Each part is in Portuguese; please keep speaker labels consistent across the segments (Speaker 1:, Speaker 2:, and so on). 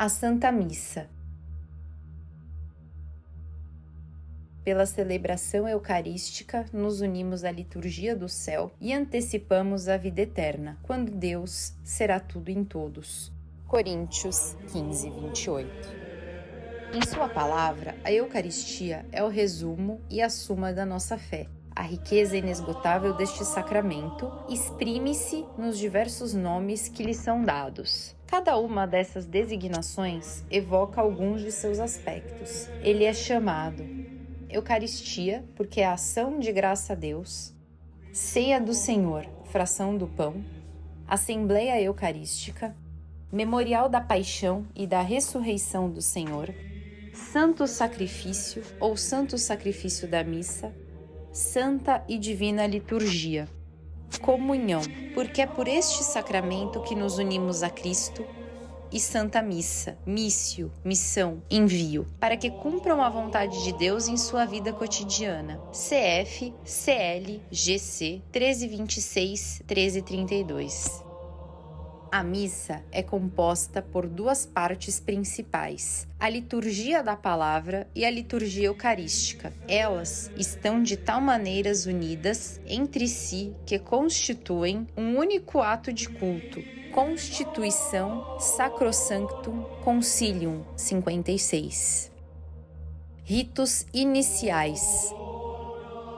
Speaker 1: A Santa Missa. Pela celebração eucarística, nos unimos à liturgia do céu e antecipamos a vida eterna, quando Deus será tudo em todos. Coríntios 15, 28. Em sua palavra, a Eucaristia é o resumo e a suma da nossa fé. A riqueza inesgotável deste sacramento exprime-se nos diversos nomes que lhe são dados. Cada uma dessas designações evoca alguns de seus aspectos. Ele é chamado Eucaristia, porque é a ação de graça a Deus; Ceia do Senhor, fração do pão; Assembleia Eucarística; Memorial da Paixão e da Ressurreição do Senhor; Santo Sacrifício ou Santo Sacrifício da Missa; Santa e Divina Liturgia. Comunhão, porque é por este sacramento que nos unimos a Cristo; e Santa Missa, missio, missão, envio, para que cumpram a vontade de Deus em sua vida cotidiana. CF, CL, GC 1326, 1332. A missa é composta por duas partes principais, a liturgia da palavra e a liturgia eucarística. Elas estão de tal maneira unidas entre si que constituem um único ato de culto. Constituição Sacrosanctum Concilium 56. Ritos iniciais.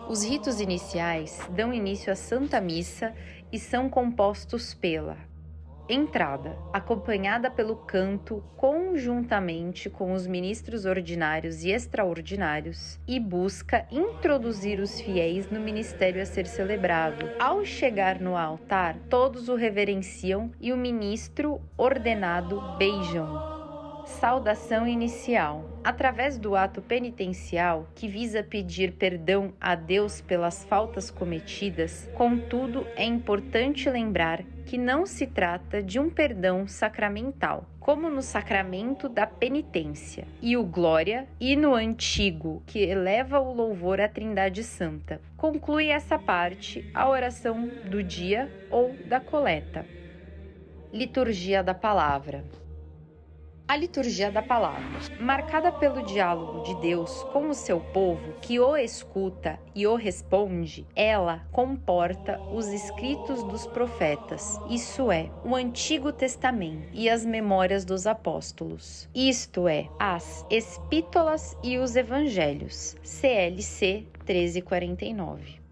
Speaker 1: Os ritos iniciais dão início à Santa Missa e são compostos pela entrada, acompanhada pelo canto conjuntamente com os ministros ordinários e extraordinários, e busca introduzir os fiéis no ministério a ser celebrado. Ao chegar no altar, todos o reverenciam e o ministro ordenado beijam. Saudação inicial. Através do ato penitencial, que visa pedir perdão a Deus pelas faltas cometidas, contudo, é importante lembrar que não se trata de um perdão sacramental, como no sacramento da penitência, e o glória, hino antigo que eleva o louvor à Trindade Santa. Conclui essa parte a oração do dia ou da coleta. Liturgia da Palavra. A liturgia da palavra, marcada pelo diálogo de Deus com o seu povo, que o escuta e o responde, ela comporta os escritos dos profetas, isso é, o Antigo Testamento e as memórias dos apóstolos, isto é, as epístolas e os evangelhos, CLC 1349.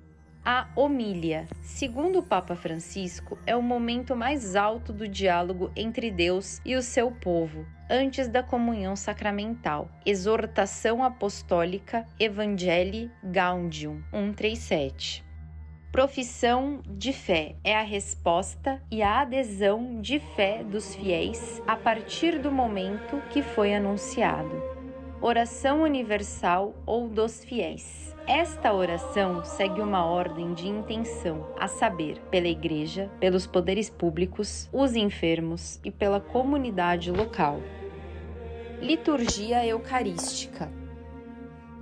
Speaker 1: A homília, segundo o Papa Francisco, é o momento mais alto do diálogo entre Deus e o seu povo, antes da comunhão sacramental. Exortação Apostólica Evangelii Gaudium 137. Profissão de fé é a resposta e a adesão de fé dos fiéis a partir do momento que foi anunciado. Oração universal ou dos fiéis. Esta oração segue uma ordem de intenção, a saber, pela Igreja, pelos poderes públicos, os enfermos e pela comunidade local. Liturgia Eucarística.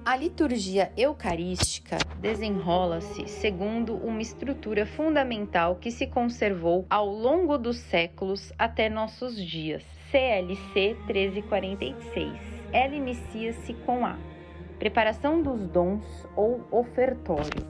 Speaker 1: A liturgia eucarística desenrola-se segundo uma estrutura fundamental que se conservou ao longo dos séculos até nossos dias. CLC 1346. Ela inicia-se com a preparação dos dons ou ofertório,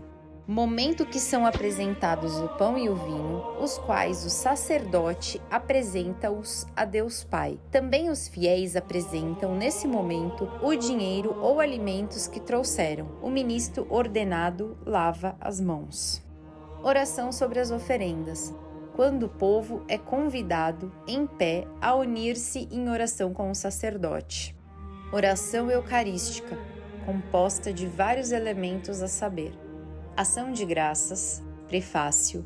Speaker 1: momento que são apresentados o pão e o vinho, os quais o sacerdote apresenta-os a Deus Pai. Também os fiéis apresentam nesse momento o dinheiro ou alimentos que trouxeram. O ministro ordenado lava as mãos. Oração sobre as oferendas. Quando o povo é convidado, em pé, a unir-se em oração com o sacerdote. Oração eucarística, composta de vários elementos a saber: ação de graças, prefácio,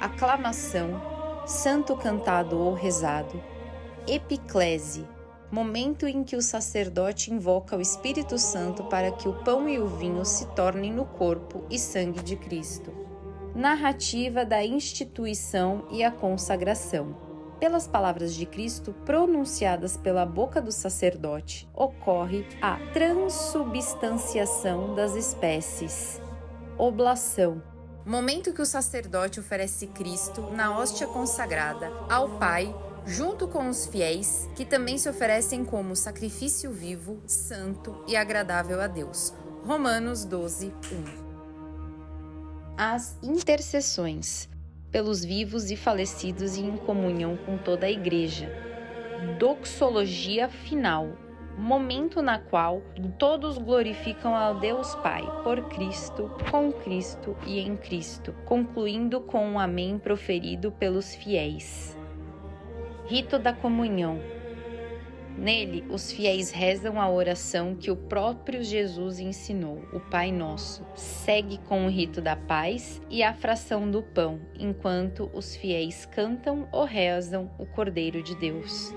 Speaker 1: aclamação, santo cantado ou rezado, epiclese, momento em que o sacerdote invoca o Espírito Santo para que o pão e o vinho se tornem no corpo e sangue de Cristo. Narrativa da instituição e a consagração. Pelas palavras de Cristo pronunciadas pela boca do sacerdote, ocorre a transubstanciação das espécies. Oblação. Momento que o sacerdote oferece Cristo na hóstia consagrada ao Pai junto com os fiéis, que também se oferecem como sacrifício vivo, santo e agradável a Deus. Romanos 12, 1. As intercessões pelos vivos e falecidos e em comunhão com toda a Igreja. Doxologia final, momento na qual todos glorificam ao Deus Pai, por Cristo, com Cristo e em Cristo, concluindo com um amém proferido pelos fiéis. Rito da comunhão. Nele, os fiéis rezam a oração que o próprio Jesus ensinou, o Pai Nosso. Segue com o rito da paz e a fração do pão, enquanto os fiéis cantam ou rezam o Cordeiro de Deus.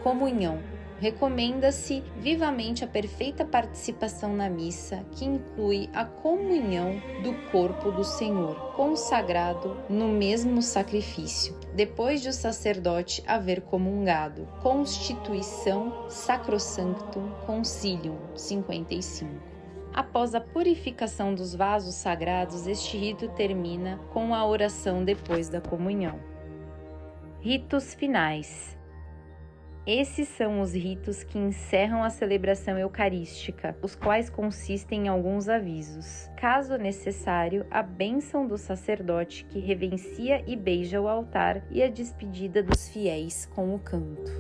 Speaker 1: Comunhão. Recomenda-se vivamente a perfeita participação na missa, que inclui a comunhão do corpo do Senhor, consagrado no mesmo sacrifício, depois de o sacerdote haver comungado. Constituição Sacrosanctum Concilium 55. Após a purificação dos vasos sagrados, este rito termina com a oração depois da comunhão. Ritos finais. Esses são os ritos que encerram a celebração eucarística, os quais consistem em alguns avisos. Caso necessário, a bênção do sacerdote que reverencia e beija o altar e a despedida dos fiéis com o canto.